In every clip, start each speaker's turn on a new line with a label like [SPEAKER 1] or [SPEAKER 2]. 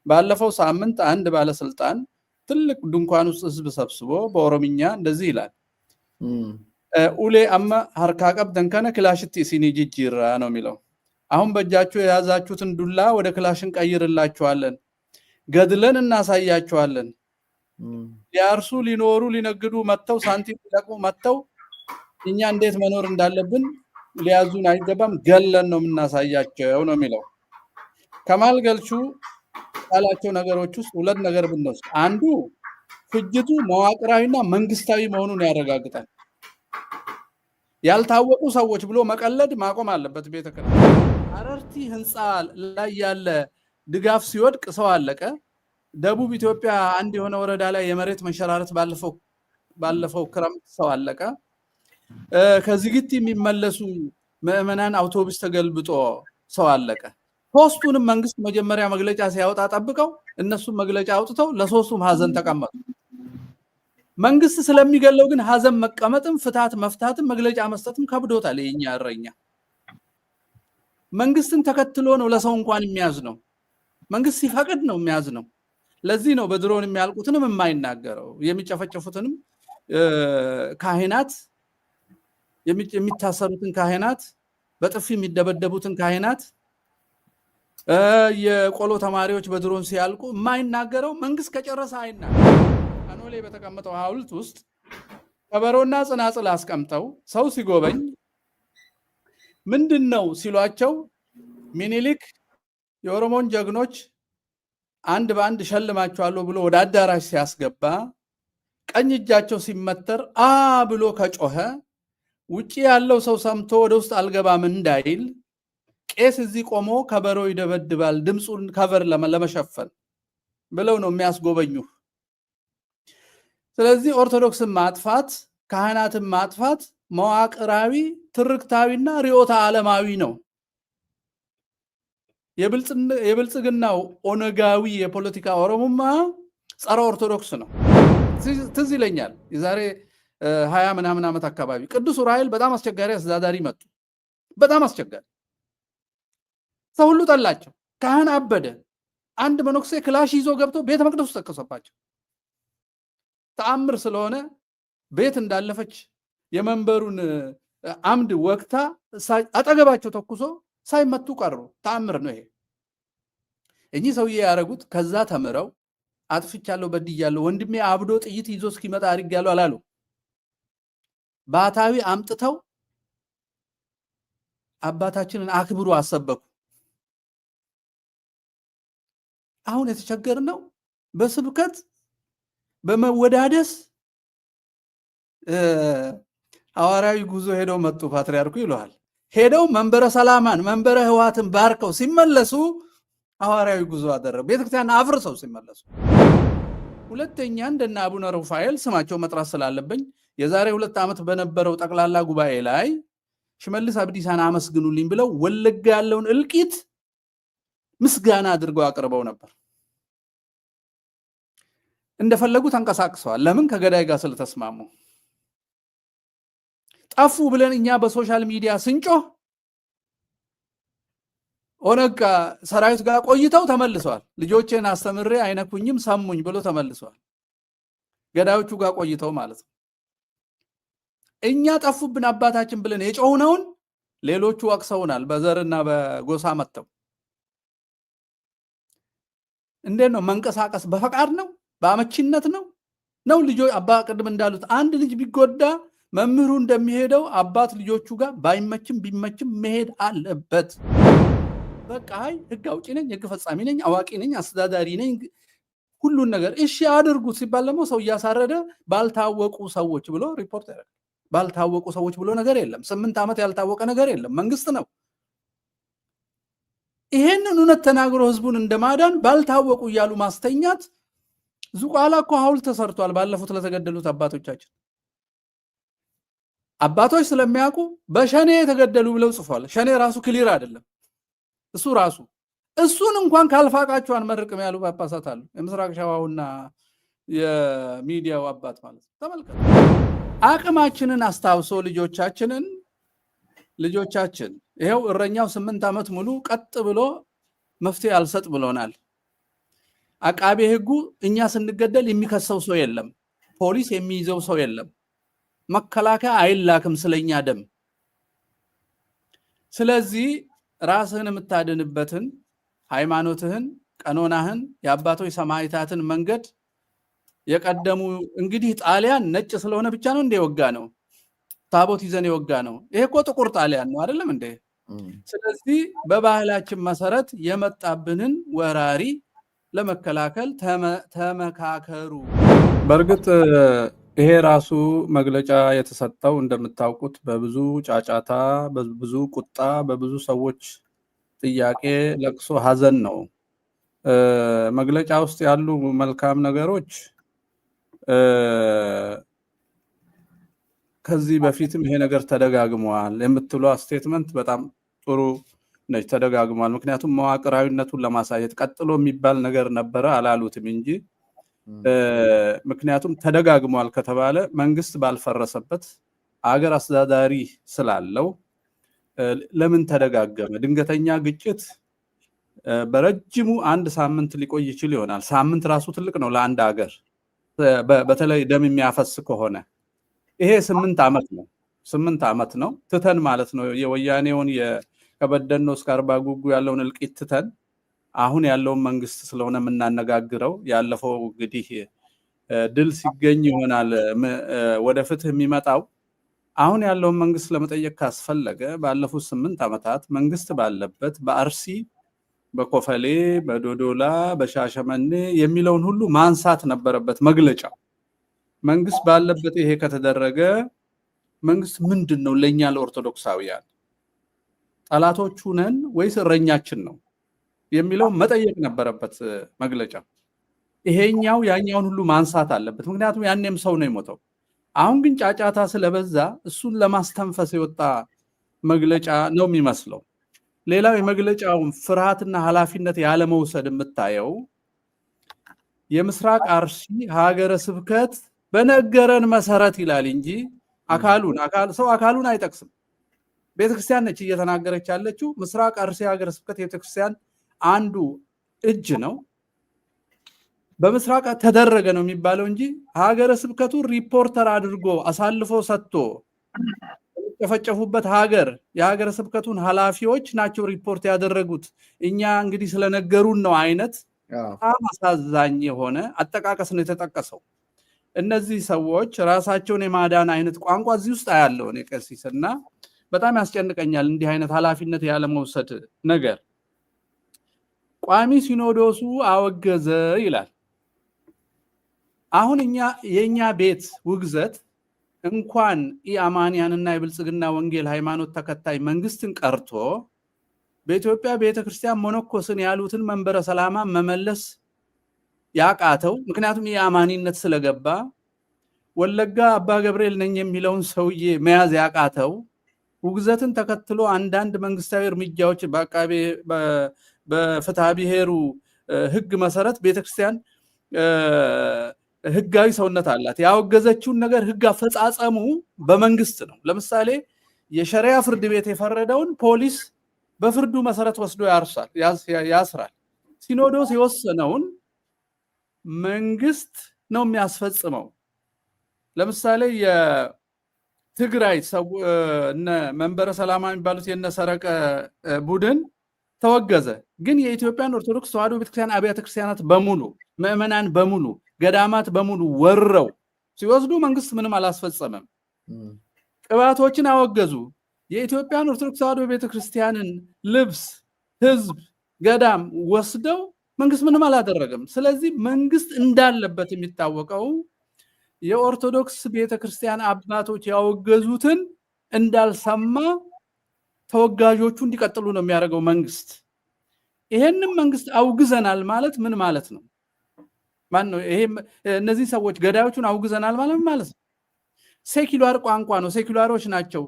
[SPEAKER 1] ባለፈው ሳምንት አንድ ባለስልጣን ትልቅ ድንኳን ውስጥ ህዝብ ሰብስቦ በኦሮምኛ እንደዚህ ይላል ኡሌ አማ ሀርካ ቀብደን ከነ ክላሽቲ ሲኒ ጅጅራ ነው የሚለው። አሁን በእጃችሁ የያዛችሁትን ዱላ ወደ ክላሽን ቀይርላችኋለን፣ ገድለን እናሳያችኋለን። ሊያርሱ ሊኖሩ ሊነግዱ መጥተው ሳንቲም ሊለቅሙ መጥተው እኛ እንዴት መኖር እንዳለብን ሊያዙን አይገባም፣ ገለን ነው የምናሳያቸው ነው የሚለው። ከማል ገልቹ ካላቸው ነገሮች ውስጥ ሁለት ነገር ብንወስድ አንዱ ፍጅቱ መዋቅራዊና መንግስታዊ መሆኑን ያረጋግጣል። ያልታወቁ ሰዎች ብሎ መቀለድ ማቆም አለበት። ቤተ ክህነት አረርቲ ህንፃ ላይ ያለ ድጋፍ ሲወድቅ ሰው አለቀ። ደቡብ ኢትዮጵያ አንድ የሆነ ወረዳ ላይ የመሬት መንሸራረት ባለፈው ክረምት ሰው አለቀ። ከዝግት የሚመለሱ ምዕመናን አውቶቡስ ተገልብጦ ሰው አለቀ። ሶስቱንም መንግስት መጀመሪያ መግለጫ ሲያወጣ ጠብቀው እነሱም መግለጫ አውጥተው ለሶስቱም ሀዘን ተቀመጡ። መንግስት ስለሚገለው ግን ሀዘን መቀመጥም ፍታት መፍታትም መግለጫ መስጠትም ከብዶታል። የኛ እረኛ መንግስትን ተከትሎ ነው ለሰው እንኳን የሚያዝ ነው። መንግስት ሲፈቅድ ነው የሚያዝ ነው። ለዚህ ነው በድሮን የሚያልቁትንም የማይናገረው፣ የሚጨፈጨፉትንም ካህናት፣ የሚታሰሩትን ካህናት፣ በጥፊ የሚደበደቡትን ካህናት፣ የቆሎ ተማሪዎች በድሮን ሲያልቁ የማይናገረው መንግስት ከጨረሰ አይናገር። አኖሌ በተቀመጠው ሐውልት ውስጥ ከበሮና ጽናጽል አስቀምጠው ሰው ሲጎበኝ ምንድነው ሲሏቸው ሚኒሊክ የኦሮሞን ጀግኖች አንድ በአንድ ሸልማቸዋለሁ ብሎ ወደ አዳራሽ ሲያስገባ ቀኝ እጃቸው ሲመተር ብሎ ከጮኸ ውጪ ያለው ሰው ሰምቶ ወደ ውስጥ አልገባም እንዳይል ቄስ እዚህ ቆሞ ከበሮ ይደበድባል ድምፁን ከቨር ለመሸፈን ብለው ነው የሚያስጎበኙ። ስለዚህ ኦርቶዶክስን ማጥፋት ካህናትን ማጥፋት መዋቅራዊ ትርክታዊና ርዕዮተ ዓለማዊ ነው። የብልጽግናው ኦነጋዊ የፖለቲካ ኦሮሞማ ጸረ ኦርቶዶክስ ነው። ትዝ ይለኛል የዛሬ 20 ምናምን ዓመት አካባቢ ቅዱስ ዑራኤል በጣም አስቸጋሪ አስተዳዳሪ መጡ። በጣም አስቸጋሪ ሰው ሁሉ ጠላቸው። ካህን አበደ። አንድ መነኩሴ ክላሽ ይዞ ገብቶ ቤተ መቅደስ ውስጥ ተከሰባቸው። ተአምር ስለሆነ ቤት እንዳለፈች የመንበሩን አምድ ወቅታ አጠገባቸው ተኩሶ ሳይመቱ ቀሩ። ተአምር ነው ይሄ። እኚህ ሰውዬ ያደረጉት ከዛ ተምረው አጥፍቻለሁ፣ በድያለሁ፣ ወንድሜ አብዶ ጥይት ይዞ እስኪመጣ አድርጌያለሁ አላሉ። ባታዊ አምጥተው አባታችንን አክብሩ አሰበኩ። አሁን የተቸገርነው በስብከት በመወዳደስ ሐዋርያዊ ጉዞ ሄደው መጡ ፓትርያርኩ ይለዋል። ሄደው መንበረ ሰላማን መንበረ ህዋትን ባርከው ሲመለሱ ሐዋርያዊ ጉዞ አደረጉ። ቤተክርስቲያን አፍርሰው ሲመለሱ። ሁለተኛ እንደና አቡነ ሩፋኤል ስማቸው መጥራት ስላለብኝ የዛሬ 2 ዓመት በነበረው ጠቅላላ ጉባኤ ላይ ሽመልስ አብዲሳን አመስግኑልኝ ብለው ወለጋ ያለውን እልቂት ምስጋና አድርገው አቅርበው ነበር። እንደፈለጉ ተንቀሳቅሰዋል። ለምን? ከገዳይ ጋር ስለተስማሙ። ጠፉ ብለን እኛ በሶሻል ሚዲያ ስንጮህ ኦነግ ሰራዊት ጋር ቆይተው ተመልሰዋል። ልጆቼን አስተምሬ አይነኩኝም ሰሙኝ ብሎ ተመልሰዋል። ገዳዮቹ ጋር ቆይተው ማለት ነው። እኛ ጠፉብን አባታችን ብለን የጮህነውን ሌሎቹ ወቅሰውናል በዘርና በጎሳ መጥተው። እንዴት ነው መንቀሳቀስ? በፈቃድ ነው? በአመቺነት ነው? ልጆች አባ ቅድም እንዳሉት አንድ ልጅ ቢጎዳ መምህሩ እንደሚሄደው አባት ልጆቹ ጋር ባይመችም ቢመችም መሄድ አለበት። በቃ ህግ አውጪ ነኝ፣ ህግ ፈጻሚ ነኝ፣ አዋቂ ነኝ፣ አስተዳዳሪ ነኝ፣ ሁሉን ነገር እሺ አድርጉት ሲባል ደግሞ ሰው እያሳረደ ባልታወቁ ሰዎች ብሎ ሪፖርት ያደርጋል። ባልታወቁ ሰዎች ብሎ ነገር የለም። 8 ዓመት ያልታወቀ ነገር የለም። መንግስት ነው። ይሄንን እውነት ተናግሮ ህዝቡን እንደማዳን ባልታወቁ እያሉ ማስተኛት። ዙቋላ እኮ ሐውልት ተሰርቷል ባለፉት ለተገደሉት አባቶቻችን። አባቶች ስለሚያውቁ በሸኔ የተገደሉ ብለው ጽፏል። ሸኔ ራሱ ክሊር አይደለም። እሱ ራሱ እሱን እንኳን ካልፋቃችሁ አንመርቅም ያሉ ጳጳሳት አሉ። የምስራቅ ሸዋውና የሚዲያው አባት ማለት ነው። ተመልከቱ። አቅማችንን አስታውሶ ልጆቻችን ይሄው እረኛው 8 ዓመት ሙሉ ቀጥ ብሎ መፍትሄ አልሰጥ ብሎናል። አቃቤ ሕጉ እኛ ስንገደል የሚከሰው ሰው የለም፣ ፖሊስ የሚይዘው ሰው የለም፣ መከላከያ አይላክም ስለኛ ደም። ስለዚህ ራስህን የምታድንበትን ሃይማኖትህን፣ ቀኖናህን፣ የአባቶች ሰማዕታትን መንገድ የቀደሙ እንግዲህ ጣሊያን ነጭ ስለሆነ ብቻ ነው እንደ የወጋ ነው ታቦት ይዘን የወጋ ነው። ይሄ እኮ ጥቁር ጣሊያን ነው አይደለም እንዴ? ስለዚህ በባህላችን መሰረት የመጣብንን ወራሪ ለመከላከል ተመካከሩ። በእርግጥ ይሄ ራሱ መግለጫ የተሰጠው እንደምታውቁት በብዙ ጫጫታ፣ በብዙ ቁጣ፣ በብዙ ሰዎች ጥያቄ፣ ለቅሶ፣ ሀዘን ነው። መግለጫ ውስጥ ያሉ መልካም ነገሮች ከዚህ በፊትም ይሄ ነገር ተደጋግሟል የምትሉ ስቴትመንት በጣም ጥሩ ነች። ተደጋግሟል። ምክንያቱም መዋቅራዊነቱን ለማሳየት ቀጥሎ የሚባል ነገር ነበረ አላሉትም እንጂ ምክንያቱም ተደጋግሟል ከተባለ መንግስት ባልፈረሰበት አገር አስተዳዳሪ ስላለው ለምን ተደጋገመ? ድንገተኛ ግጭት በረጅሙ 1 ሳምንት ሊቆይ ይችል ይሆናል። ሳምንት ራሱ ትልቅ ነው ለአንድ ሀገር፣ በተለይ ደም የሚያፈስ ከሆነ። ይሄ 8 ዓመት ነው። 8 ዓመት ነው ትተን ማለት ነው የወያኔውን ከበደኖ እስከ አርባ ጉጉ ያለውን እልቂት ትተን አሁን ያለውን መንግስት ስለሆነ የምናነጋግረው። ያለፈው እንግዲህ ድል ሲገኝ ይሆናል ወደ ፍትህ የሚመጣው። አሁን ያለውን መንግስት ለመጠየቅ ካስፈለገ ባለፉት 8 ዓመታት መንግስት ባለበት በአርሲ፣ በኮፈሌ፣ በዶዶላ፣ በሻሸመኔ የሚለውን ሁሉ ማንሳት ነበረበት መግለጫው። መንግስት ባለበት ይሄ ከተደረገ መንግስት ምንድን ነው ለኛ ለኦርቶዶክሳውያን ጠላቶቹ ነን ወይስ እረኛችን ነው የሚለው መጠየቅ ነበረበት መግለጫ። ይሄኛው ያኛውን ሁሉ ማንሳት አለበት። ምክንያቱም ያኔም ሰው ነው የሞተው። አሁን ግን ጫጫታ ስለበዛ እሱን ለማስተንፈስ የወጣ መግለጫ ነው የሚመስለው። ሌላው የመግለጫውን ፍርሃትና ኃላፊነት ያለመውሰድ የምታየው የምስራቅ አርሲ ሀገረ ስብከት በነገረን መሰረት ይላል እንጂ ሰው አካሉን አይጠቅስም። ቤተክርስቲያን ነች እየተናገረች ያለችው። ምስራቅ አርሲ ሀገረ ስብከት የቤተክርስቲያን አንዱ እጅ ነው። በምስራቅ ተደረገ ነው የሚባለው እንጂ ሀገረ ስብከቱ ሪፖርተር አድርጎ አሳልፎ ሰጥቶ የፈጨፉበት የሀገረ ስብከቱን ኃላፊዎች ናቸው ሪፖርት ያደረጉት። እኛ እንግዲህ ስለነገሩን ነው አይነት በጣም አሳዛኝ የሆነ አጠቃቀስ ነው የተጠቀሰው። እነዚህ ሰዎች ራሳቸውን የማዳን አይነት ቋንቋ እዚህ ውስጥ አያለው እኔ ቀሲስ፣ እና በጣም ያስጨንቀኛል እንዲህ አይነት ኃላፊነት ያለመውሰድ ነገር። ቋሚ ሲኖዶሱ አወገዘ ይላል። አሁን የኛ ቤት ውግዘት እንኳን ኢአማንያንና የብልጽግና ወንጌል ሃይማኖት ተከታይ መንግስትን ቀርቶ በኢትዮጵያ ቤተክርስቲያን ሞኖኮስን ያሉትን መንበረ ሰላማ መመለስ ያቃተው፣ ምክንያቱም የአማኒነት ስለገባ ወለጋ አባ ገብርኤል ነኝ የሚለውን ሰውዬ መያዝ ያቃተው፣ ውግዘትን ተከትሎ አንዳንድ መንግስታዊ እርምጃዎች በፍትሐ ብሔሩ ህግ መሰረት ቤተክርስቲያን ህጋዊ ሰውነት አላት። ያወገዘችውን ነገር ህግ አፈጻጸሙ በመንግስት ነው። ለምሳሌ የሸሪያ ፍርድ ቤት የፈረደውን ፖሊስ በፍርዱ መሰረት ወስዶ ያስራል። ሲኖዶስ የወሰነውን መንግስት ነው የሚያስፈጽመው። ለምሳሌ የትግራይ እነ መንበረ ሰላማ የሚባሉት የነሰረቀ ቡድን ተወገዘ። ግን የኢትዮጵያን ኦርቶዶክስ ተዋሕዶ ቤተክርስቲያን አብያተ ክርስቲያናት በሙሉ ምዕመናን በሙሉ ገዳማት በሙሉ ወረው ሲወስዱ መንግስት ምንም አላስፈጸመም። ቅባቶችን አወገዙ። የኢትዮጵያን ኦርቶዶክስ ተዋሕዶ ቤተክርስቲያንን ልብስ፣ ህዝብ፣ ገዳም ወስደው መንግስት ምንም አላደረገም። ስለዚህ መንግስት እንዳለበት የሚታወቀው የኦርቶዶክስ ቤተክርስቲያን አባቶች ያወገዙትን እንዳልሰማ ተወጋዦቹ እንዲቀጥሉ ነው የሚያደርገው መንግስት። ይሄንም መንግስት አውግዘናል ማለት ምን ማለት ነው? እነዚህ ሰዎች ገዳዮቹን አውግዘናል ማለት ነው። ሴኩላር ቋንቋ ነው። ሴኩላሮች ናቸው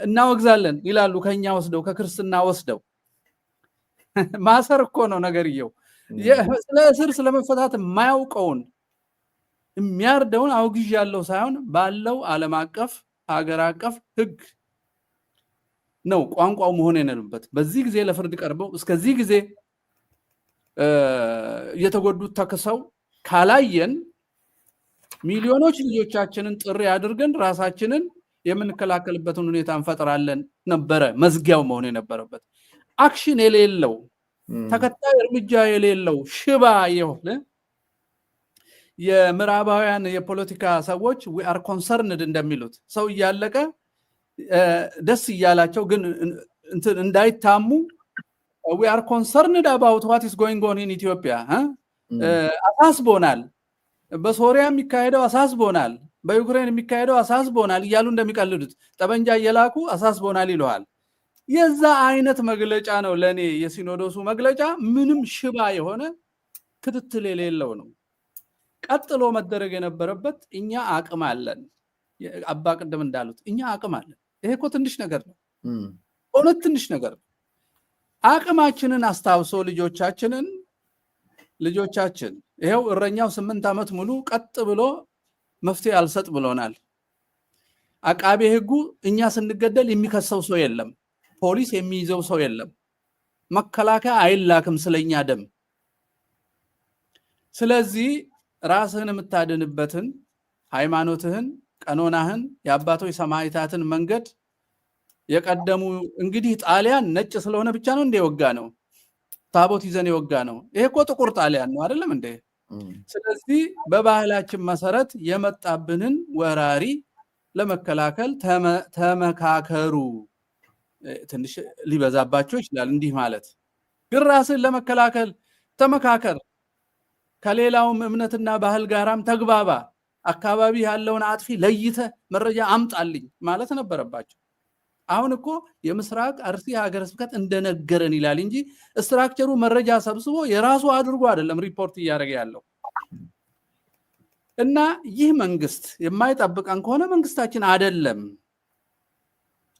[SPEAKER 1] እናወግዛለን ይላሉ። ከኛ ወስደው ከክርስትና ወስደው ማሰር እኮ ነው ነገርየው። ስለ እስር ስለመፈታት የማያውቀውን የሚያርደውን አውግዥ ያለው ሳይሆን ባለው ዓለም አቀፍ ሀገር አቀፍ ህግ ነው ቋንቋው መሆን የነበረበት። በዚህ ጊዜ ለፍርድ ቀርበው እስከዚህ ጊዜ የተጎዱት ተክሰው ካላየን ሚሊዮኖች ልጆቻችንን ጥሪ አድርገን ራሳችንን የምንከላከልበትን ሁኔታ እንፈጥራለን ነበረ መዝጊያው መሆን የነበረበት። አክሽን የሌለው ተከታይ እርምጃ የሌለው ሽባ የሆነ የምዕራባውያን የፖለቲካ ሰዎች we are concerned እንደሚሉት ሰው እያለቀ ደስ እያላቸው ግን እንዳይታሙ we are concerned about what is going on in Ethiopia አሳስቦናል፣ በሶሪያ የሚካሄደው አሳስቦናል፣ በዩክሬን የሚካሄደው አሳስቦናል እያሉ እንደሚቀልዱት ጠበንጃ እየላኩ አሳስቦናል ይለዋል። የዛ አይነት መግለጫ ነው ለኔ የሲኖዶሱ መግለጫ። ምንም ሽባ የሆነ ክትትል የሌለው ነው። ቀጥሎ መደረግ የነበረበት እኛ አቅም አለን፣ አባ ቅድም እንዳሉት እኛ አቅም አለን። ይሄ እኮ ትንሽ ነገር ነው፣ እውነት ትንሽ ነገር ነው። አቅማችንን አስታውሶ ልጆቻችን ይሄው እረኛው 8 ዓመት ሙሉ ቀጥ ብሎ መፍትሄ አልሰጥ ብሎናል። አቃቤ ሕጉ እኛ ስንገደል የሚከሰው ሰው የለም፣ ፖሊስ የሚይዘው ሰው የለም፣ መከላከያ አይላክም ስለኛ ደም። ስለዚህ ራስህን የምታድንበትን ሃይማኖትህን፣ ቀኖናህን፣ የአባቶች ሰማዕታትን መንገድ የቀደሙ እንግዲህ ጣሊያን ነጭ ስለሆነ ብቻ ነው እንደ ወጋ ነው ታቦት ይዘን የወጋ ነው። ይሄ እኮ ጥቁር ጣሊያን ነው አይደለም እንዴ? ስለዚህ በባህላችን መሰረት የመጣብንን ወራሪ ለመከላከል ተመካከሩ። ትንሽ ሊበዛባቸው ይችላል እንዲህ ማለት፣ ግን ራስን ለመከላከል ተመካከር። ከሌላውም እምነትና ባህል ጋራም ተግባባ። አካባቢ ያለውን አጥፊ ለይተ መረጃ አምጣልኝ ማለት ነበረባቸው። አሁን እኮ የምስራቅ አርሲ ሀገረ ስብከት እንደነገረን ይላል እንጂ ስትራክቸሩ መረጃ ሰብስቦ የራሱ አድርጎ አይደለም ሪፖርት እያደረገ ያለው። እና ይህ መንግስት የማይጠብቀን ከሆነ መንግስታችን አይደለም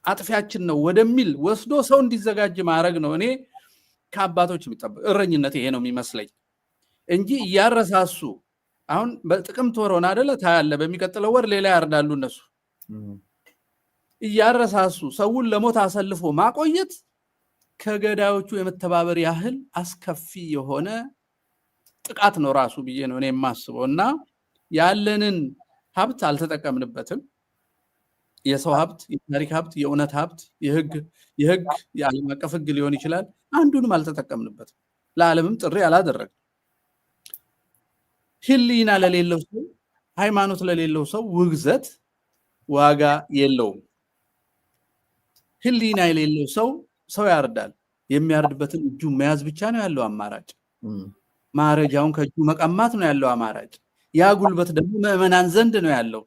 [SPEAKER 1] አጥፊያችን ነው ወደሚል ወስዶ ሰው እንዲዘጋጅ ማድረግ ነው። እኔ ከአባቶች የሚጠብቅ እረኝነት ይሄ ነው የሚመስለኝ እንጂ እያረሳሱ አሁን በጥቅምት ወር ሆነ አይደለ ታያለ፣ በሚቀጥለው ወር ሌላ ያርዳሉ እነሱ። እያረሳሱ ሰውን ለሞት አሰልፎ ማቆየት ከገዳዮቹ የመተባበር ያህል አስከፊ የሆነ ጥቃት ነው ራሱ ብዬ ነው እኔ የማስበው። እና ያለንን ሀብት አልተጠቀምንበትም። የሰው ሀብት፣ የታሪክ ሀብት፣ የእውነት ሀብት፣ የህግ የዓለም አቀፍ ህግ ሊሆን ይችላል። አንዱንም አልተጠቀምንበትም። ለዓለምም ጥሪ አላደረግም። ህሊና ለሌለው ሰው፣ ሃይማኖት ለሌለው ሰው ውግዘት ዋጋ የለውም። ህሊና የሌለው ሰው ያርዳል። የሚያርድበትን እጁ መያዝ ብቻ ነው ያለው አማራጭ። ማረጃውን ከእጁ መቀማት ነው ያለው አማራጭ። ያ ጉልበት ደግሞ ምዕመናን ዘንድ ነው ያለው።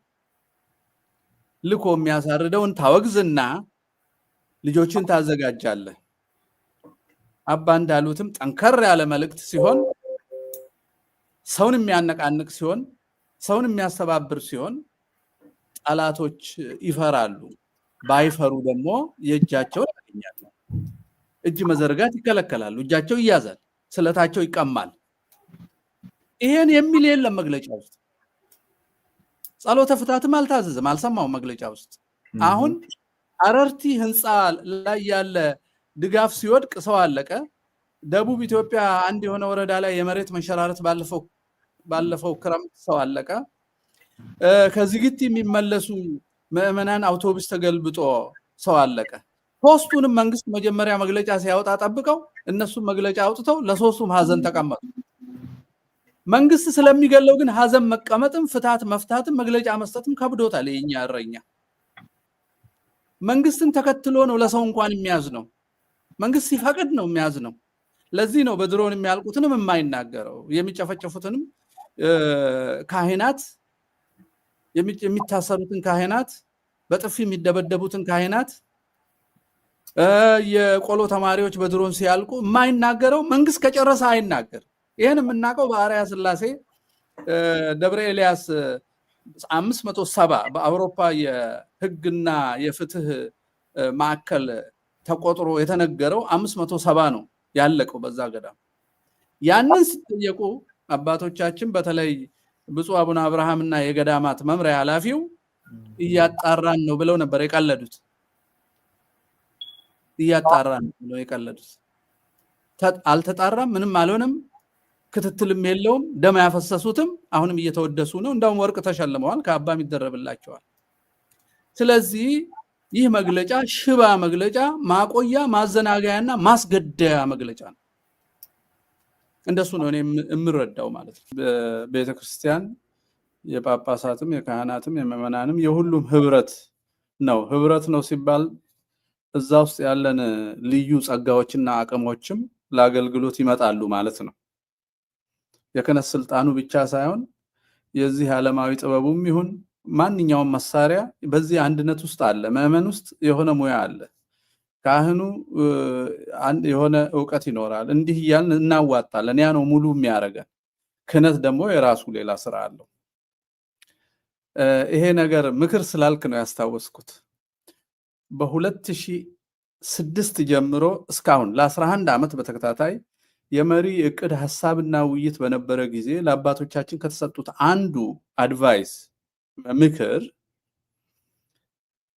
[SPEAKER 1] ልኮ የሚያሳርደውን ታወግዝና ልጆችን ታዘጋጃለህ። አባ እንዳሉትም ጠንከር ያለ መልእክት ሲሆን፣ ሰውን የሚያነቃንቅ ሲሆን፣ ሰውን የሚያስተባብር ሲሆን ጠላቶች ይፈራሉ። ባይፈሩ ደግሞ የእጃቸውን ያገኛሉ። እጅ መዘርጋት ይከለከላሉ። እጃቸው ይያዛል፣ ስለታቸው ይቀማል። ይሄን የሚል የለም መግለጫ ውስጥ። ጸሎተ ፍታትም አልታዘዘም፣ አልሰማውም መግለጫ ውስጥ። አሁን አረርቲ ህንፃ ላይ ያለ ድጋፍ ሲወድቅ ሰው አለቀ። ደቡብ ኢትዮጵያ አንድ የሆነ ወረዳ ላይ የመሬት መንሸራረት ባለፈው ክረምት ሰው አለቀ። ከዝግት የሚመለሱ ምዕመናን አውቶቡስ ተገልብጦ ሰው አለቀ። ሶስቱንም መንግስት መጀመሪያ መግለጫ ሲያወጣ ጠብቀው እነሱም መግለጫ አውጥተው ለሶስቱም ሀዘን ተቀመጡ። መንግስት ስለሚገለው ግን ሀዘን መቀመጥም ፍታት መፍታትም መግለጫ መስጠትም ከብዶታል። የኛ እረኛ መንግስትን ተከትሎ ነው ለሰው እንኳን የሚያዝ ነው። መንግስት ሲፈቅድ ነው የሚያዝ ነው። ለዚህ ነው በድሮን የሚያልቁትንም የማይናገረው፣ የሚጨፈጨፉትንም ካህናት፣ የሚታሰሩትን ካህናት፣ በጥፊ የሚደበደቡትን ካህናት፣ የቆሎ ተማሪዎች በድሮን ሲያልቁ የማይናገረው መንግስት ከጨረሰ አይናገር። ይሄን የምናውቀው በአርያ ስላሴ ደብረ ኤልያስ 570 በአውሮፓ የህግና የፍትህ ማዕከል ተቆጥሮ የተነገረው 570 ነው ያለቀው በዛ ገዳም። ያንን ሲጠየቁ አባቶቻችን በተለይ ብፁዕ አቡነ አብርሃምና የገዳማት መምሪያ ኃላፊው እያጣራን ነው ብለው ነበር የቀለዱት። እያጣራን ነው የቀለዱት። አልተጣራም፣ ምንም አልሆነም። ክትትልም የለውም። ደም ያፈሰሱትም አሁንም እየተወደሱ ነው። እንደውም ወርቅ ተሸልመዋል፣ ከአባም ይደረብላቸዋል። ስለዚህ ይህ መግለጫ ሽባ መግለጫ፣ ማቆያ፣ ማዘናጋያና ማስገደያ መግለጫ ነው። እንደሱ ነው እኔ የምረዳው ማለት ነው። በቤተክርስቲያን የጳጳሳትም የካህናትም የምዕመናንም የሁሉም ህብረት ነው። ህብረት ነው ሲባል እዛ ውስጥ ያለን ልዩ ጸጋዎችና አቅሞችም ለአገልግሎት ይመጣሉ ማለት ነው። የክህነት ስልጣኑ ብቻ ሳይሆን የዚህ ዓለማዊ ጥበቡም ይሁን ማንኛውም መሳሪያ በዚህ አንድነት ውስጥ አለ። ምዕመን ውስጥ የሆነ ሙያ አለ። ካህኑ የሆነ ዕውቀት ይኖራል። እንዲህ እያልን እናዋጣለን። ያ ነው ሙሉ የሚያደርገን። ክህነት ደግሞ የራሱ ሌላ ስራ አለው። ይሄ ነገር ምክር ስላልክ ነው ያስታወስኩት። በ2006 ጀምሮ እስካሁን ለ11 ዓመት በተከታታይ የመሪ እቅድ ሐሳብና ውይይት በነበረ ጊዜ ለአባቶቻችን ከተሰጡት አንዱ አድቫይስ ምክር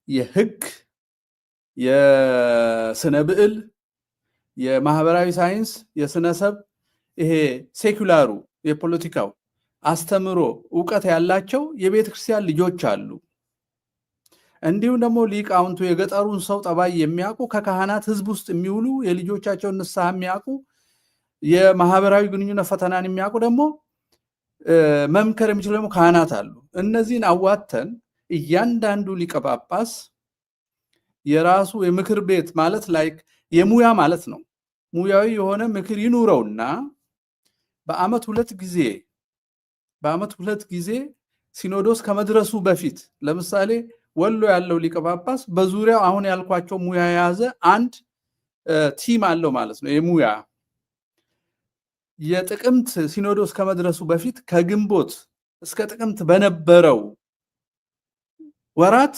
[SPEAKER 1] የህግ፣ የስነ ብዕል፣ የማህበራዊ ሳይንስ፣ የስነሰብ ይሄ ሴኩላሩ የፖለቲካው አስተምሮ ዕውቀት ያላቸው የቤተክርስቲያን ልጆች አሉ። እንዲሁም ደግሞ ሊቃውንቱ የገጠሩን ሰው ጠባይ የሚያውቁ ከካህናት ህዝብ ውስጥ የሚውሉ የልጆቻቸውን ንስሐ የሚያውቁ የማህበራዊ ግንኙነት ፈተናን የሚያውቁ ደግሞ መምከር የሚችሉ ደግሞ ካህናት አሉ። እነዚህን አዋተን እያንዳንዱ ሊቀ ጳጳስ የራሱ የምክር ቤት ማለት ላይክ የሙያ ማለት ነው። ሙያዊ የሆነ ምክር ይኑረውና በአመት ሁለት ጊዜ ሲኖዶስ ከመድረሱ በፊት ለምሳሌ ወሎ ያለው ሊቀ ጳጳስ በዙሪያው አሁን ያልኳቸው ሙያ የያዘ አንድ ቲም አለው ማለት ነው። የሙያ የጥቅምት ሲኖዶስ ከመድረሱ በፊት ከግንቦት እስከ ጥቅምት በነበረው ወራት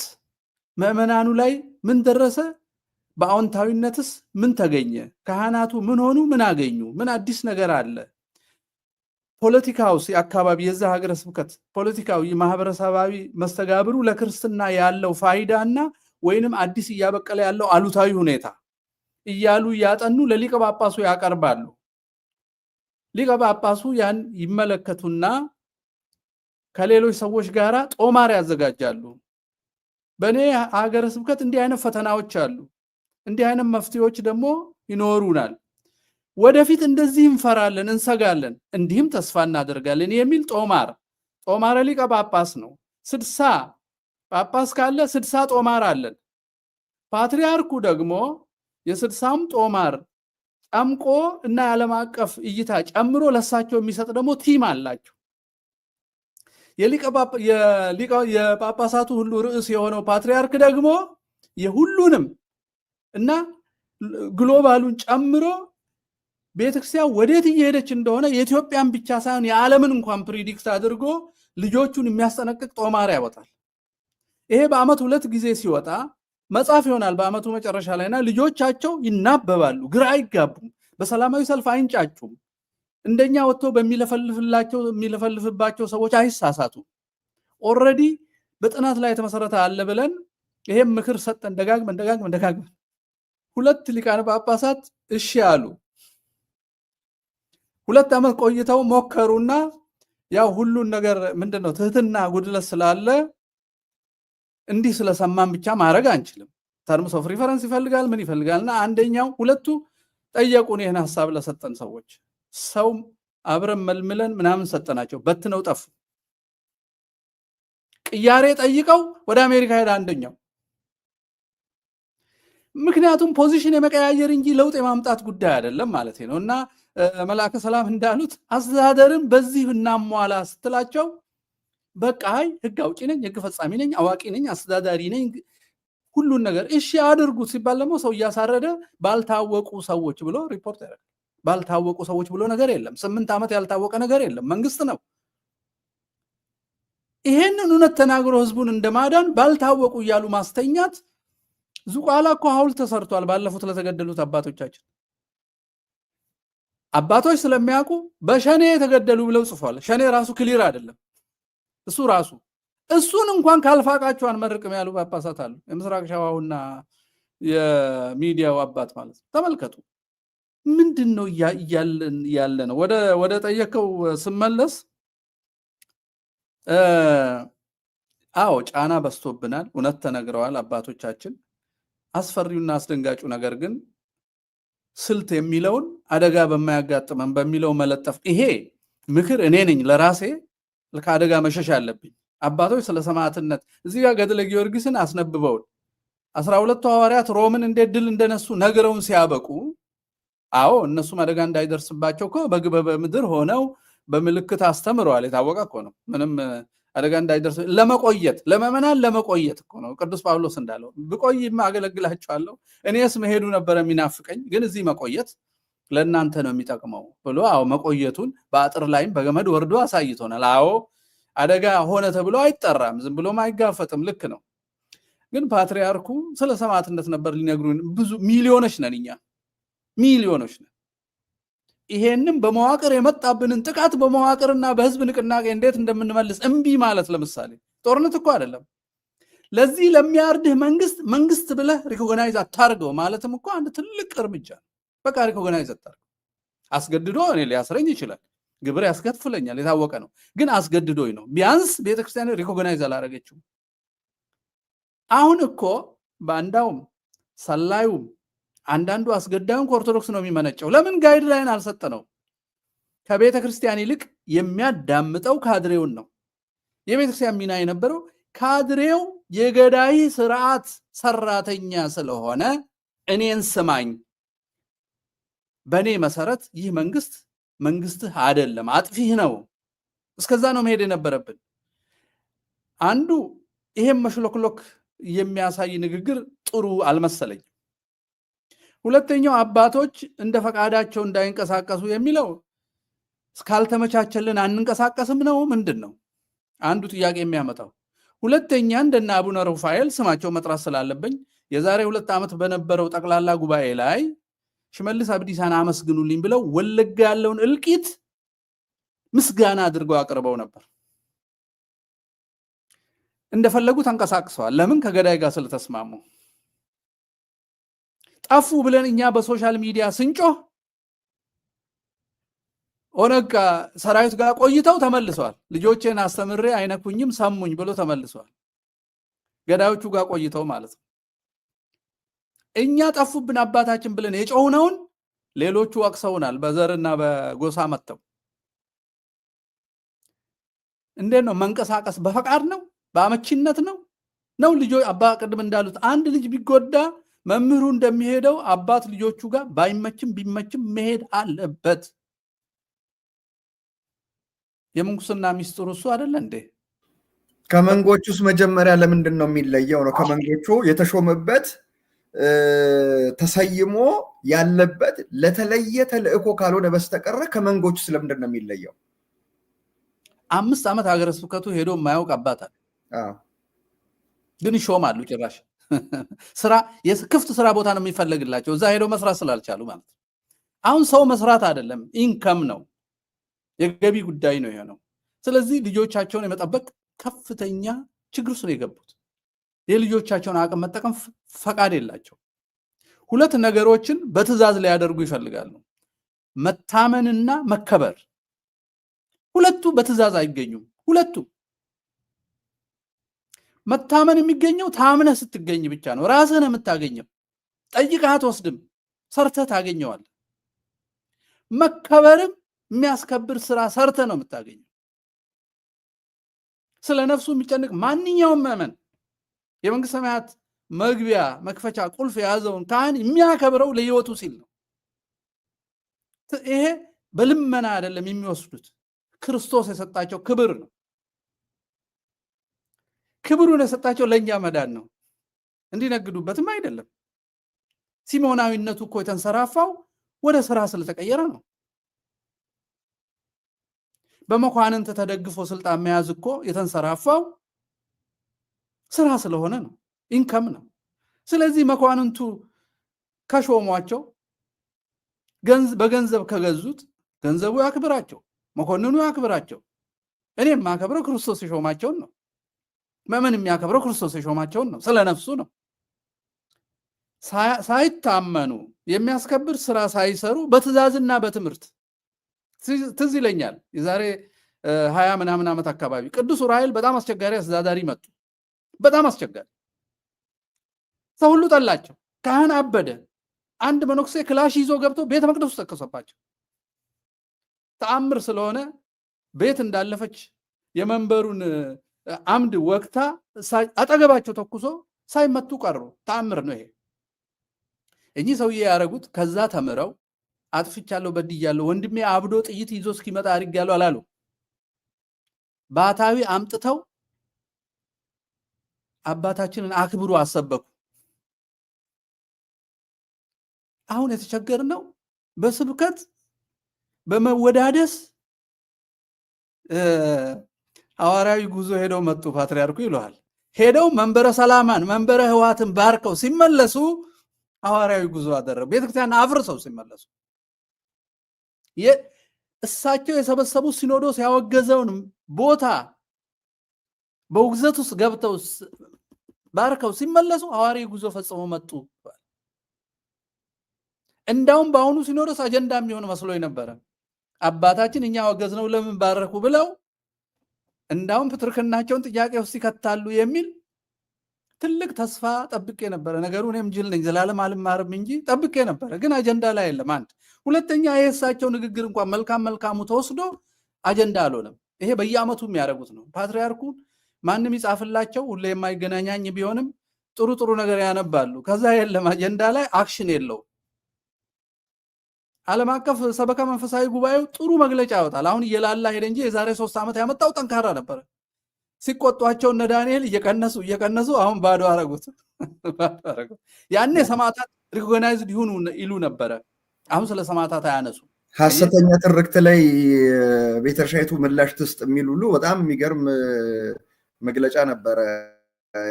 [SPEAKER 1] ምዕመናኑ ላይ ምን ደረሰ? በአዎንታዊነትስ ምን ተገኘ? ካህናቱ ምን ሆኑ? ምን አገኙ? ምን አዲስ ነገር አለ? ፖለቲካው አካባቢ የዛ ሀገረ ስብከት ፖለቲካዊ ማህበረሰባዊ መስተጋብሩ ለክርስትና ያለው ፋይዳና ወይንም አዲስ እያበቀለ ያለው አሉታዊ ሁኔታ እያሉ ያጠኑ ለሊቀ ጳጳሱ ያቀርባሉ። ሊቀ ጳጳሱ ያን ይመለከቱና ከሌሎች ሰዎች ጋራ ጦማር ያዘጋጃሉ። በእኔ ሀገረ ስብከት እንዲህ አይነት ፈተናዎች አሉ፣ እንዲህ አይነት መፍትሄዎች ደግሞ ይኖሩናል፣ ወደፊት እንደዚህ እንፈራለን፣ እንሰጋለን፣ እንዲህም ተስፋ እናደርጋለን የሚል ጦማረ ሊቀ ጳጳስ ነው። 60 ጳጳስ ካለ 60 ጦማር አለን። ፓትርያርኩ ደግሞ የ60ም ጦማር ጨምቆ እና የዓለም አቀፍ እይታ ጨምሮ ለሳቸው የሚሰጥ ደግሞ ቲም አላቸው። የጳጳሳቱ ሁሉ ርዕስ የሆነው ፓትርያርክ ደግሞ የሁሉንም እና ግሎባሉን ጨምሮ ቤተክርስቲያን ወዴት እየሄደች እንደሆነ የኢትዮጵያን ብቻ ሳይሆን የዓለምን እንኳን ፕሪዲክት አድርጎ ልጆቹን የሚያስጠነቅቅ ጦማር ያወጣል። ይሄ በአመት 2 ጊዜ ሲወጣ መጽሐፍ ይሆናል በአመቱ መጨረሻ ላይና ልጆቻቸው ይናበባሉ፣ ግራ አይጋቡም፣ በሰላማዊ ሰልፍ አይንጫጩም፣ እንደኛ ወጥቶ በሚለፈልፍባቸው ሰዎች አይሳሳቱም። ኦልሬዲ በጥናት ላይ የተመሰረተ አለ ብለን ይሄም ምክር ሰጠን ደጋግመን 2 ሊቃነ ጳጳሳት እሺ አሉ። 2 ዓመት ቆይተው ሞከሩና ያው ሁሉን ነገር ምንድነው ትህትና ጉድለት ስላለ እንዲህ ስለሰማን ብቻ ማድረግ አንችልም፣ ተርምስ ኦፍ ሪፈረንስ ይፈልጋል ምን ይፈልጋልና አንደኛው ሁለቱ ጠየቁን። ይሄን ሐሳብ ለሰጠን ሰዎች ሰው አብረን መልምለን ምናምን ሰጠናቸው፣ በትነው ጠፉ። ቅያሬ ጠይቀው ወደ አሜሪካ ሄደ አንደኛው። ምክንያቱም ፖዚሽን የመቀያየር እንጂ ለውጥ የማምጣት ጉዳይ አይደለም ማለት ነው። እና መልአከ ሰላም እንዳሉት አስተዳደርን በዚህ እናሟላ ስትላቸው በቃ አይ ህግ አውጪ ነኝ፣ ህግ ፈጻሚ ነኝ፣ አዋቂ ነኝ፣ አስተዳዳሪ ነኝ ሁሉን ነገር እሺ አድርጉት ሲባል ደግሞ ሰው እያሳረደ ባልታወቁ ሰዎች ብሎ ሪፖርት ያደርጋል። ባልታወቁ ሰዎች ብሎ ነገር የለም። 8 ዓመት ያልታወቀ ነገር የለም። መንግስት ነው። ይሄንን እውነት ተናግሮ ህዝቡን እንደማዳን ባልታወቁ እያሉ ማስተኛት። ዙቋላ እኮ ሐውልት ተሰርቷል ባለፉት ለተገደሉት አባቶቻችን። አባቶች ስለሚያውቁ በሸኔ የተገደሉ ብለው ጽፏል። ሸኔ ራሱ ክሊር አይደለም። እሱን እንኳን ካልፋቃችሁ አንመርቅም ያሉ ጳጳሳት አሉ። የምስራቅ ሸዋውና የሚዲያው አባት ማለት ነው። ተመልከቱ ምንድነው ያለ ነው? ወደ ጠየቀው ስመለስ አዎ ጫና በስቶብናል። እውነት ተነግረዋል አባቶቻችን። አስፈሪውና አስደንጋጩ ነገር ግን ስልት የሚለውን አደጋ በማያጋጥመን በሚለው መለጠፍ። ይሄ ምክር እኔ ነኝ ለራሴ ከአደጋ መሸሽ አለብኝ። አባቶች ስለ ሰማዕትነት እዚህ ጋር ገድለ ጊዮርጊስን አስነብበውን 12ቱ ሐዋርያት ሮምን እንዴት ድል እንደነሱ ነግረውን ሲያበቁ፣ አዎ እነሱም አደጋ እንዳይደርስባቸው እኮ በምድር ሆነው በምልክት አስተምረዋል። የታወቀ እኮ ነው። ምንም አደጋ እንዳይደርስ ለመቆየት ለመመናን ለመቆየት እኮ ነው። ቅዱስ ጳውሎስ እንዳለው ብቆይማ አገለግላቸዋለሁ፣ እኔስ መሄዱ ነበረ የሚናፍቀኝ፣ ግን እዚህ መቆየት ለእናንተ ነው የሚጠቅመው ብሎ አዎ መቆየቱን በአጥር ላይም በገመድ ወርዶ አሳይቶናል። አዎ አደጋ ሆነ ተብሎ አይጠራም፣ ዝም ብሎም አይጋፈጥም። ልክ ነው። ግን ፓትርያርኩ ስለ ሰማዕትነት ነበር ሊነግሩን። ብዙ ሚሊዮኖች ነን እኛ፣ ሚሊዮኖች ነን። ይሄንም በመዋቅር የመጣብንን ጥቃት በመዋቅርና በህዝብ ንቅናቄ እንዴት እንደምንመልስ እምቢ ማለት፣ ለምሳሌ ጦርነት እኮ አይደለም፣ ለዚህ ለሚያርድህ መንግስት ብለህ ሪኮግናይዝ አታርገው ማለትም እኮ አንድ ትልቅ እርምጃ ነው። በቃ ሪኮግናይዝ አታርገው። አስገድዶ እኔ ሊያስረኝ ይችላል፣ ግብር ያስከፍለኛል፣ የታወቀ ነው። ግን አስገድዶኝ ነው። ቢያንስ ቤተክርስቲያን ሪኮግናይዝ አላረገችው። አሁን እኮ ባንዳውም ሰላዩም አንዳንዱ አስገዳዩን ከኦርቶዶክስ ነው የሚመነጨው። ለምን ጋይድ ላይን አልሰጠነው? ከቤተ ክርስቲያን ይልቅ የሚያዳምጠው ካድሬውን ነው። የቤተ ክርስቲያን ሚና የነበረው ካድሬው የገዳይ ስርዓት ሰራተኛ ስለሆነ እኔን ስማኝ፣ በእኔ መሰረት ይህ መንግስትህ አይደለም፣ አጥፊህ ነው። እስከዛ ነው መሄድ የነበረብን። አንዱ ይሄም መሽሎክሎክ የሚያሳይ ንግግር ጥሩ አልመሰለኝ። ሁለተኛው አባቶች እንደ ፈቃዳቸው እንዳይንቀሳቀሱ የሚለው እስካልተመቻቸልን አንንቀሳቀስም ነው። ምንድን ነው አንዱ ጥያቄ የሚያመጣው? ሁለተኛ እንደና አቡነ ሩፋኤል ስማቸው መጥራት ስላለብኝ የዛሬ 2 ዓመት በነበረው ጠቅላላ ጉባኤ ላይ ሽመልስ አብዲሳን አመስግኑልኝ ብለው ወለጋ ያለውን እልቂት ምስጋና አድርገው አቅርበው ነበር። እንደፈለጉ ተንቀሳቅሰዋል። ለምን? ከገዳይ ጋር ስለተስማሙ። ጠፉ ብለን እኛ በሶሻል ሚዲያ ስንጮህ ኦነግ ሰራዊት ጋር ቆይተው ተመልሰዋል። ልጆቼን አስተምሬ አይነኩኝም ሰሙኝ ብሎ ተመልሰዋል። ገዳዮቹ ጋር ቆይተው ማለት ነው። እኛ ጠፉብን አባታችን ብለን የጮህነውን ሌሎቹ ወቅሰውናል፣ በዘርና በጎሳ መጥተው። እንዴት ነው መንቀሳቀስ? በፈቃድ ነው? በአመቺነት ነው? ልጆች አባ ቅድም እንዳሉት አንድ ልጅ ቢጎዳ መምህሩ እንደሚሄደው አባት ልጆቹ ጋር ባይመችም ቢመችም መሄድ አለበት። የምንኩስና ሚስጥሩ እሱ አይደለ እንዴ?
[SPEAKER 2] ከመንጎቹ ውስጥ መጀመሪያ ለምንድን ነው የሚለየው ነው? ከመንጎቹ የተሾመበት ተሰይሞ ያለበት ለተለየ ተልእኮ ካልሆነ በስተቀረ ከመንጎቹ ስለምንድን ነው የሚለየው?
[SPEAKER 1] 5 ዓመት ሀገረ ስብከቱ ሄዶ የማያውቅ አባታል ግን ይሾማሉ። ጭራሽ ስራ ክፍት ስራ ቦታ ነው የሚፈለግላቸው፣ እዛ ሄደው መስራት ስላልቻሉ ማለት ነው። አሁን ሰው መስራት አይደለም ኢንከም ነው፣ የገቢ ጉዳይ ነው የሆነው። ስለዚህ ልጆቻቸውን የመጠበቅ ከፍተኛ ችግር ውስጥ ነው የገቡት። የልጆቻቸውን አቅም መጠቀም ፈቃድ የላቸው። 2 ነገሮችን በትዕዛዝ ሊያደርጉ ይፈልጋሉ፣ መታመንና መከበር። 2ቱ በትዕዛዝ አይገኙም። 2ቱ መታመን የሚገኘው ታምነህ ስትገኝ ብቻ ነው። ራስህን የምታገኘው ጠይቀህ አትወስድም፣ ሰርተህ ታገኘዋለህ። መከበርም የሚያስከብር ስራ ሰርተህ ነው የምታገኘው። ስለ ነፍሱ የሚጨንቅ ማንኛውም ምዕመን የመንግስት ሰማያት መግቢያ መክፈቻ ቁልፍ የያዘውን ካህን የሚያከብረው ለህይወቱ ሲል ነው። ይሄ በልመና አይደለም የሚወስዱት፣ ክርስቶስ የሰጣቸው ክብር ነው። ክብሩን የሰጣቸው ለእኛ መዳን ነው፣ እንዲነግዱበትም አይደለም። ሲሞናዊነቱ እኮ የተንሰራፋው ወደ ስራ ስለተቀየረ ነው። በመኳንንት ተደግፎ ስልጣን መያዝ እኮ የተንሰራፋው ስራ ስለሆነ ነው፣ ኢንከም ነው። ስለዚህ መኳንንቱ ከሾሟቸው በገንዘብ ከገዙት ገንዘቡ ያክብራቸው፣ መኮንኑ ያክብራቸው። እኔ የማከብረው ክርስቶስ የሾማቸውን ነው። ምዕመን የሚያከብረው ክርስቶስ የሾማቸውን ነው፣ ስለ ነፍሱ ነው። ሳይታመኑ የሚያስከብር ስራ ሳይሰሩ በትእዛዝና በትምህርት ትዝ ይለኛል የዛሬ 20 ምናምን ዓመት አካባቢ ቅዱስ ዑራኤል በጣም አስቸጋሪ አስተዳዳሪ መጡ። በጣም አስቸጋሪ ሰው ሁሉ ጠላቸው። ካህን አበደ። አንድ መነኩሴ ክላሽ ይዞ ገብቶ ቤተ መቅደስ ውስጥ ተከሰባቸው። ተአምር ስለሆነ ቤት እንዳለፈች የመንበሩን አምድ ወቅታ አጠገባቸው ተኩሶ ሳይመቱ ቀሩ። ተአምር ነው ይሄ። እኚህ ሰውዬ ያደረጉት ከዛ ተምረው አጥፍቻለሁ፣ በድያለሁ፣ ወንድሜ አብዶ ጥይት ይዞ እስኪመጣ አድርጌያለሁ አላሉ። ባታዊ አምጥተው አባታችንን አክብሩ አሰበኩ። አሁን የተቸገርነው በስብከት በመወዳደስ ሐዋርያዊ ጉዞ ሄደው መጡ ፓትርያርኩ ይለዋል። ሄደው መንበረ ሰላማን መንበረ ህዋትን ባርከው ሲመለሱ ሐዋርያዊ ጉዞ አደረጉ። ቤተክርስቲያን አፍርሰው ሲመለሱ እሳቸው የሰበሰቡ ሲኖዶስ ያወገዘውን ቦታ በውግዘት ውስጥ ገብተው ባርከው ሲመለሱ ሐዋርያዊ ጉዞ ፈጽመው መጡ። እንዳውም በአሁኑ ሲኖዶስ አጀንዳ የሚሆን መስሎኝ ነበረ። አባታችን እኛ ወገዝነው ለምን ባረኩ ብለው እንዳውም ፕትርክናቸውን ጥያቄ ውስጥ ይከታሉ የሚል ትልቅ ተስፋ ጠብቄ ነበረ። ነገሩ እኔም ጅል ነኝ ዘላለም አልማርም እንጂ ጠብቄ ነበረ። ግን አጀንዳ ላይ የለም። አንድ ሁለተኛ የእሳቸው ንግግር እንኳን መልካሙ ተወስዶ አጀንዳ አልሆነም። ይሄ በየዓመቱ የሚያደርጉት ነው። ፓትርያርኩ ማንም ይጻፍላቸው ሁሌ የማይገናኛኝ ቢሆንም ጥሩ ጥሩ ነገር ያነባሉ። ከዛ የለም አጀንዳ ላይ አክሽን የለው። ዓለም አቀፍ ሰበካ መንፈሳዊ ጉባኤው ጥሩ መግለጫ ያወጣል። አሁን እየላላ ሄደ እንጂ የዛሬ 3 ዓመት ያመጣው ጠንካራ ነበረ። ሲቆጧቸው እነ ዳንኤል እየቀነሱ አሁን ባዶ አረጉት። ያኔ ሰማዕታት ሪኮግናይዝድ ይሁኑ ይሉ ነበረ። አሁን ስለ ሰማዕታት አያነሱ።
[SPEAKER 2] ሐሰተኛ ትርክት ላይ ቤተርሻይቱ ምላሽ ትስጥ የሚል ሁሉ በጣም የሚገርም መግለጫ ነበረ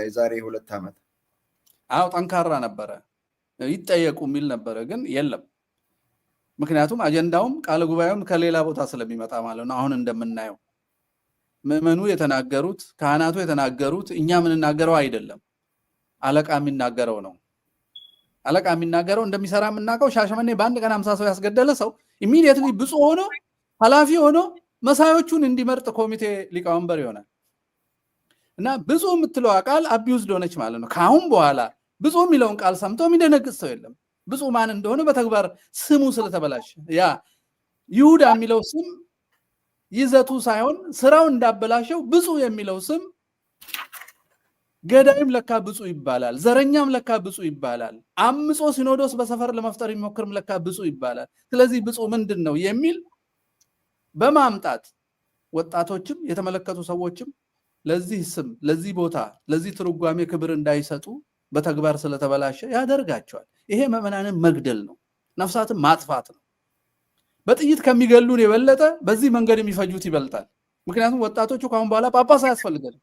[SPEAKER 2] የዛሬ 2 ዓመት።
[SPEAKER 1] አዎ ጠንካራ ነበረ። ይጠየቁ የሚል ነበረ፣ ግን የለም። ምክንያቱም አጀንዳውም ቃለ ጉባኤውም ከሌላ ቦታ ስለሚመጣ ማለት ነው። አሁን እንደምናየው ምዕመኑ የተናገሩት ካህናቱ የተናገሩት እኛ የምንናገረው አይደለም፣ አለቃ የሚናገረው ነው። አለቃ የሚናገረው እንደሚሰራ የምናውቀው ሻሸመኔ በአንድ ቀን 50 ሰው ያስገደለ ሰው ኢሚዲየትሊ ብፁዕ ሆኖ ኃላፊ ሆኖ መሳዮቹን እንዲመርጥ ኮሚቴ ሊቀመንበር ይሆናል። እና ብፁዕ የምትለው ቃል አቢውዝድ ሆነች ማለት ነው። ከአሁን በኋላ ብፁዕ የሚለውን ቃል ሰምቶ የሚደነግጥ ሰው የለም። ብፁዕ ማን እንደሆነ በተግባር ስሙ ስለተበላሸ ያ ይሁዳ የሚለው ስም ይዘቱ ሳይሆን ስራው እንዳበላሸው ብፁዕ የሚለው ስም ገዳይም ለካ ብፁዕ ይባላል፣ ዘረኛም ለካ ብፁዕ ይባላል፣ አምጾ ሲኖዶስ በሰፈር ለመፍጠር የሚሞክርም ለካ ብፁዕ ይባላል። ስለዚህ ብፁዕ ምንድን ነው የሚል በማምጣት ወጣቶችም የተመለከቱ ሰዎችም ለዚህ ስም ለዚህ ቦታ ለዚህ ትርጓሜ ክብር እንዳይሰጡ በተግባር ስለተበላሸ ያደርጋቸዋል። ይሄ ምዕመናንን መግደል ነው፣ ነፍሳትን ማጥፋት ነው። በጥይት ከሚገሉን የበለጠ በዚህ መንገድ የሚፈጁት ይበልጣል። ምክንያቱም ወጣቶቹ ከአሁን በኋላ ጳጳስ አያስፈልገንም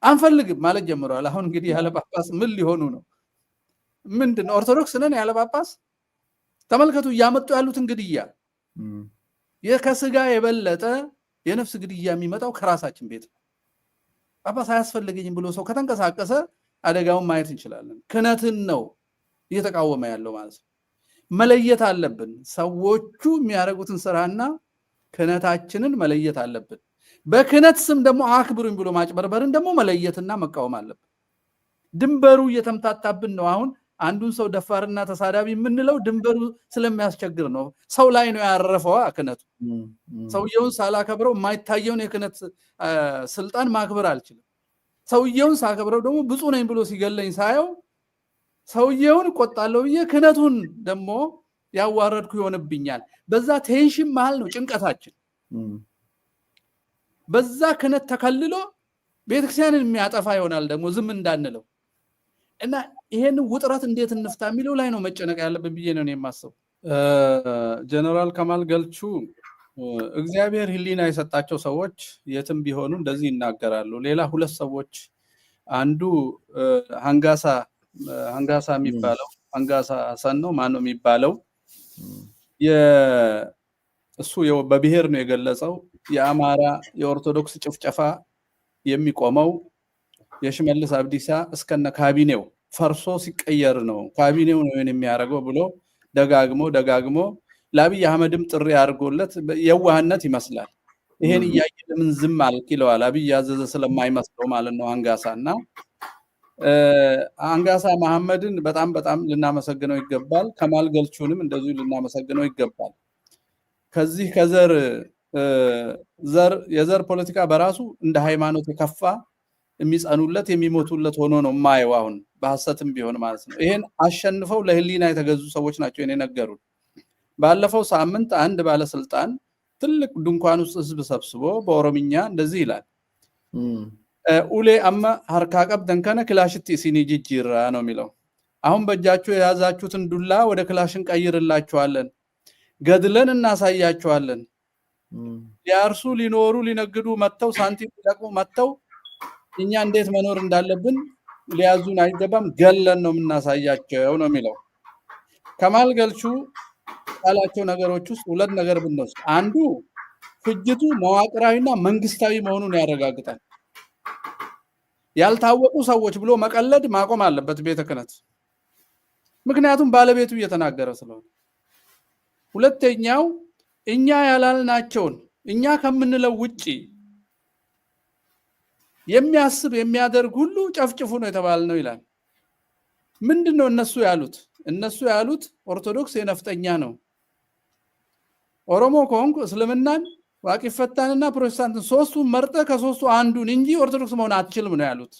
[SPEAKER 1] አንፈልግም ማለት ጀምረዋል። አሁን እንግዲህ ያለ ጳጳስ ምን ሊሆኑ ነው? ምንድን ኦርቶዶክስ ነን ያለ ጳጳስ? ተመልከቱ እያመጡ ያሉትን ግድያ። ከስጋ የበለጠ የነፍስ ግድያ የሚመጣው ከራሳችን ቤት ነው። ጳጳስ አያስፈልገኝም ብሎ ሰው ከተንቀሳቀሰ አደጋውን ማየት እንችላለን። ክህነትን ነው እየተቃወመ ያለው ማለት ነው። መለየት አለብን። ሰዎቹ የሚያደርጉትን ስራና ክህነታችንን መለየት አለብን። በክህነት ስም ደግሞ አክብሩኝ ብሎ ማጭበርበርን ደግሞ መለየትና መቃወም አለብን። ድንበሩ እየተምታታብን ነው። አሁን አንዱን ሰው ደፋርና ተሳዳቢ የምንለው ድንበሩ ስለሚያስቸግር ነው። ሰው ላይ ነው ያረፈው ክህነቱ። ሰውየውን ሳላከብረው የማይታየውን የክህነት ስልጣን ማክበር አልችልም። ሰውየውን ሳከብረው ደግሞ ብፁዕ ነኝ ብሎ ሲገለኝ ሳየው ሰውየውን እቆጣለሁ ብዬ ክህነቱን ደግሞ ያዋረድኩ ይሆንብኛል። በዛ ቴንሽን መሃል ነው ጭንቀታችን። በዛ ክህነት ተከልሎ ቤተክርስቲያንን የሚያጠፋ ይሆናል ደግሞ ዝም እንዳንለው እና ይሄን ውጥረት እንዴት እንፍታ የሚለው ላይ ነው መጨነቅ ያለብን ብዬ ነው የማስበው። ጀነራል ከማል ገልቹ እግዚአብሔር ሕሊና የሰጣቸው ሰዎች የትም ቢሆኑ እንደዚህ ይናገራሉ። ሌላ 2 ሰዎች አንዱ አንጋሳ የሚባለው አንጋሳ ሰን ነው ማን ነው የሚባለው እሱ በብሔር ነው የገለጸው። የአማራ የኦርቶዶክስ ጭፍጨፋ የሚቆመው የሽመልስ አብዲሳ እስከነ ካቢኔው ፈርሶ ሲቀየር ነው ካቢኔው ነው የሚያደርገው ብሎ ደጋግሞ ለአብይ አህመድም ጥሪ አድርጎለት የዋህነት ይመስላል። ይሄን እያየ ለምን ዝም አልክ ይለዋል። አብይ ያዘዘ ስለማይመስለው ማለት ነው አንጋሳና አንጋሳ መሐመድን በጣም ልናመሰግነው ይገባል። ከማል ገልቹንም እንደዚሁ ልናመሰግነው ይገባል። ከዚህ የዘር ፖለቲካ በራሱ እንደ ሃይማኖት የከፋ የሚጸኑለት የሚሞቱለት ሆኖ ነው ማየው አሁን በሐሰትም ቢሆን ማለት ነው። ይሄን አሸንፈው ለህሊና የተገዙ ሰዎች ናቸው የነገሩት። ባለፈው ሳምንት አንድ ባለስልጣን ትልቅ ድንኳን ውስጥ ህዝብ ሰብስቦ በኦሮምኛ እንደዚህ ይላል ኡሌ አማ ሀርካ ቀብደን ከነ ክላሽቲ ሲኒ ጅጅራ ነው የሚለው። አሁን በእጃችሁ የያዛችሁትን ዱላ ወደ ክላሽን ቀይርላችኋለን፣ ገድለን እናሳያችኋለን። ሊያርሱ ሊኖሩ ሊነግዱ መጥተው ሳንቲም ሊለቅሙ መጥተው እኛ እንዴት መኖር እንዳለብን ሊያዙን አይገባም፣ ገለን ነው የምናሳያቸው ነው የሚለው። ከማል ገልቹ ካላቸው ነገሮች ውስጥ ሁለት ነገር ብንወስድ አንዱ ፍጅቱ መዋቅራዊና መንግስታዊ መሆኑን ያረጋግጣል። ያልታወቁ ሰዎች ብሎ መቀለድ ማቆም አለበት ቤተ ክህነት፣ ምክንያቱም ባለቤቱ እየተናገረ ስለሆነ። ሁለተኛው እኛ ያላልናቸውን እኛ ከምንለው ውጪ የሚያስብ የሚያደርግ ሁሉ ጨፍጭፉ ነው የተባልነው ይላል። ምንድነው እነሱ ያሉት? እነሱ ያሉት ኦርቶዶክስ የነፍጠኛ ነው፣ ኦሮሞ ከሆንኩ እስልምናን ዋቂፈታንና ፕሮቴስታንትን ሶስቱን መርጠ ከሶስቱ አንዱን እንጂ ኦርቶዶክስ መሆን አትችልም ነው ያሉት።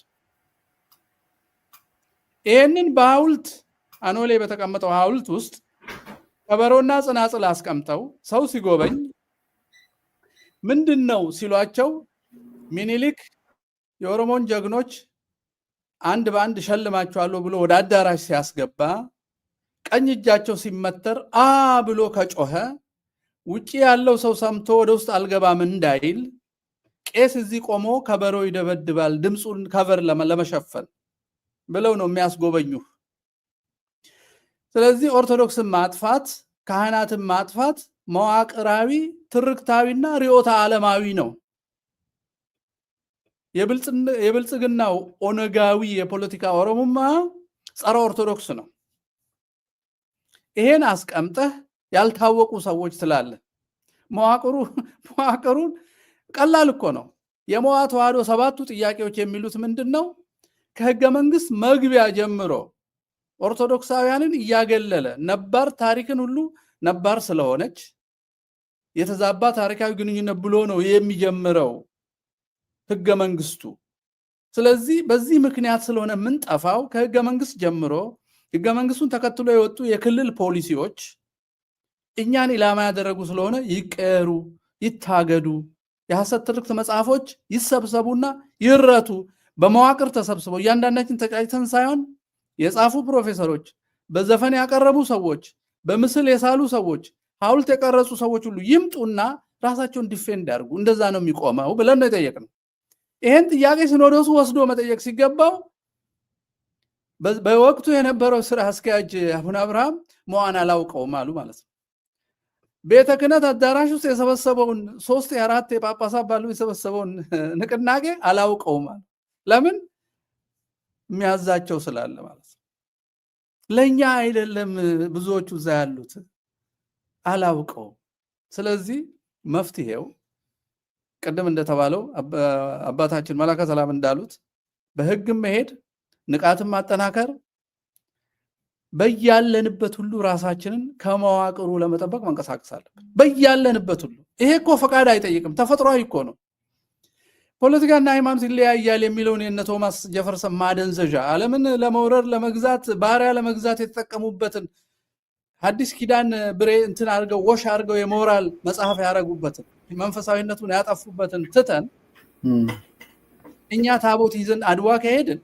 [SPEAKER 1] ይሄንን በሐውልት አኖሌ በተቀመጠው ሐውልት ውስጥ ከበሮና ጽናጽል አስቀምጠው ሰው ሲጎበኝ ምንድነው ሲሏቸው ሚኒሊክ የኦሮሞን ጀግኖች አንድ በአንድ ሸልማቸዋለሁ ብሎ ወደ አዳራሽ ሲያስገባ ቀኝ እጃቸው ሲመተር ብሎ ከጮኸ ውጪ ያለው ሰው ሰምቶ ወደ ውስጥ አልገባም እንዳይል ቄስ እዚህ ቆሞ ከበሮ ይደበድባል ድምጹን ከቨር ለመሸፈን ብለው ነው የሚያስጎበኙ። ስለዚህ ኦርቶዶክስን ማጥፋት ካህናትን ማጥፋት መዋቅራዊ ትርክታዊና ርዕዮተ ዓለማዊ ነው። የብልጽግናው ኦነጋዊ የፖለቲካ ኦሮሞማ ጸረ ኦርቶዶክስ ነው። ይሄን አስቀምጠህ ያልታወቁ ሰዎች ስላለ መዋቅሩን ቀላል እኮ ነው። የመዋ ተዋህዶ ሰባቱ ጥያቄዎች የሚሉት ምንድነው? ከህገ መንግስት መግቢያ ጀምሮ ኦርቶዶክሳውያንን እያገለለ ነባር ታሪክን ሁሉ ነባር ስለሆነች የተዛባ ታሪካዊ ግንኙነት ብሎ ነው የሚጀምረው ህገ መንግስቱ። ስለዚህ በዚህ ምክንያት ስለሆነ ምን ጠፋው ከህገ መንግስት ጀምሮ ህገ መንግስቱን ተከትሎ የወጡ የክልል ፖሊሲዎች እኛን ኢላማ ያደረጉ ስለሆነ ይቀሩ፣ ይታገዱ፣ የሐሰት ትርክት መጽሐፎች ይሰብሰቡና ይረቱ። በመዋቅር ተሰብስበው እያንዳንዳችን ተጫጭተን ሳይሆን የጻፉ ፕሮፌሰሮች፣ በዘፈን ያቀረቡ ሰዎች፣ በምስል የሳሉ ሰዎች፣ ሐውልት የቀረጹ ሰዎች ሁሉ ይምጡና ራሳቸውን ዲፌንድ ያድርጉ። እንደዛ ነው የሚቆመው ብለን ነው የጠየቅነው። ይሄን ጥያቄ ሲኖዶሱ ወስዶ መጠየቅ ሲገባው በወቅቱ የነበረው ስራ አስኪያጅ አቡነ አብርሃም መዋን አላውቀውም አሉ ማለት ነው። ቤተ ክህነት አዳራሽ ውስጥ የሰበሰበውን 3-4 የጳጳሳት ባሉ የሰበሰበውን ንቅናቄ አላውቀውም አሉ። ለምን? የሚያዛቸው ስላለ ማለት ነው። ለኛ አይደለም ብዙዎቹ እዛ ያሉት አላውቀውም። ስለዚህ መፍትሄው ቅድም እንደተባለው አባታችን መላከ ሰላም እንዳሉት በህግም መሄድ ንቃትን ማጠናከር በያለንበት ሁሉ ራሳችንን ከመዋቅሩ ለመጠበቅ መንቀሳቀስ አለብን። በያለንበት ሁሉ ይሄ እኮ ፈቃድ አይጠይቅም፣ ተፈጥሯዊ እኮ ነው። ፖለቲካና ሃይማኖት ይለያያል የሚለውን የነ ቶማስ ጀፈርሰን ማደንዘዣ ዓለምን ለመውረር ለመግዛት ባሪያ ለመግዛት የተጠቀሙበትን ሐዲስ ኪዳን ብሬ እንትን አድርገው ወሽ አድርገው የሞራል መጽሐፍ ያረጉበትን መንፈሳዊነቱን ያጠፉበትን ትተን እኛ ታቦት ይዘን አድዋ ከሄድን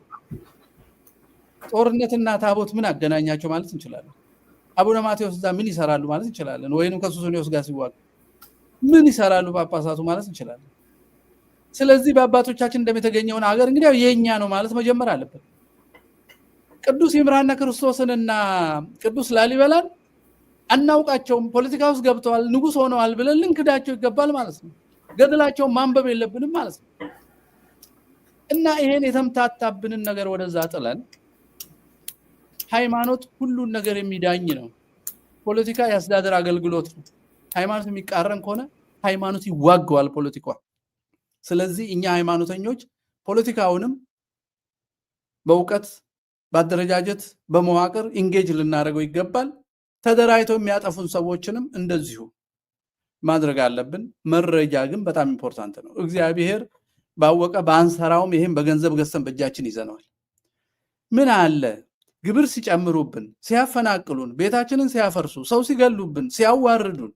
[SPEAKER 1] ጦርነትና ታቦት ምን አገናኛቸው ማለት እንችላለን? አቡነ ማቴዎስ እዛ ምን ይሰራሉ ማለት እንችላለን? ወይንም ከሱስንዮስ ጋር ሲዋጉ ምን ይሰራሉ ጳጳሳቱ ማለት እንችላለን? ስለዚህ በአባቶቻችን እንደተገኘውን ሀገር እንግዲህ የኛ ነው ማለት መጀመር አለበት። ቅዱስ ይምርሃነ ክርስቶስንና ቅዱስ ላሊበላን አናውቃቸውም፣ ፖለቲካ ውስጥ ገብተዋል፣ ንጉስ ሆነዋል ብለን ልንክዳቸው ይገባል ማለት ነው። ገድላቸውን ማንበብ የለብንም ማለት ነው። እና ይሄን የተምታታብንን ነገር ወደዛ ጥለን ሃይማኖት ሁሉን ነገር የሚዳኝ ነው። ፖለቲካ የአስተዳደር አገልግሎት ነው። ሃይማኖት የሚቃረን ከሆነ ሃይማኖት ይዋጋዋል ፖለቲካ። ስለዚህ እኛ ሃይማኖተኞች ፖለቲካውንም በእውቀት በአደረጃጀት በመዋቅር ኢንጌጅ ልናደርገው ይገባል። ተደራጅተው የሚያጠፉን ሰዎችንም እንደዚሁ ማድረግ አለብን። መረጃ ግን በጣም ኢምፖርታንት ነው። እግዚአብሔር ባወቀ ባንሰራውም ይሄን በገንዘብ ገዝተን በእጃችን ይዘነዋል። ምን አለ ግብር ሲጨምሩብን፣ ሲያፈናቅሉን፣ ቤታችንን ሲያፈርሱ፣ ሰው ሲገሉብን፣ ሲያዋርዱን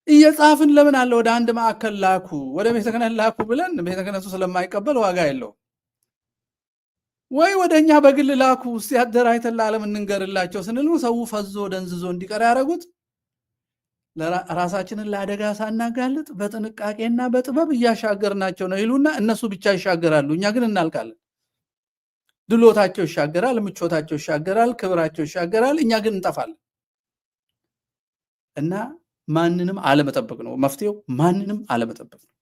[SPEAKER 1] እየጻፍን ለምን አለ ወደ አንድ ማዕከል ላኩ፣ ወደ ቤተ ክህነት ላኩ ብለን ቤተ ክህነቱ ስለማይቀበል ዋጋ የለው ወይ ወደኛ በግል ላኩ እስቲ አደራጅተን ለዓለም እንንገርላቸው ስንል ሰው ፈዞ ደንዝዞ እንዲቀር ያደረጉት። ራሳችንን ለአደጋ ሳናጋልጥ በጥንቃቄና በጥበብ እያሻገርናቸው ነው ይሉና እነሱ ብቻ ይሻገራሉ፣ እኛ ግን እናልቃለን። ድሎታቸው ይሻገራል፣ ምቾታቸው ይሻገራል፣ ክብራቸው ይሻገራል፣ እኛ ግን እንጠፋለን። እና ማንንም አለመጠበቅ ነው መፍትሄው፣ ማንንም አለመጠበቅ ነው።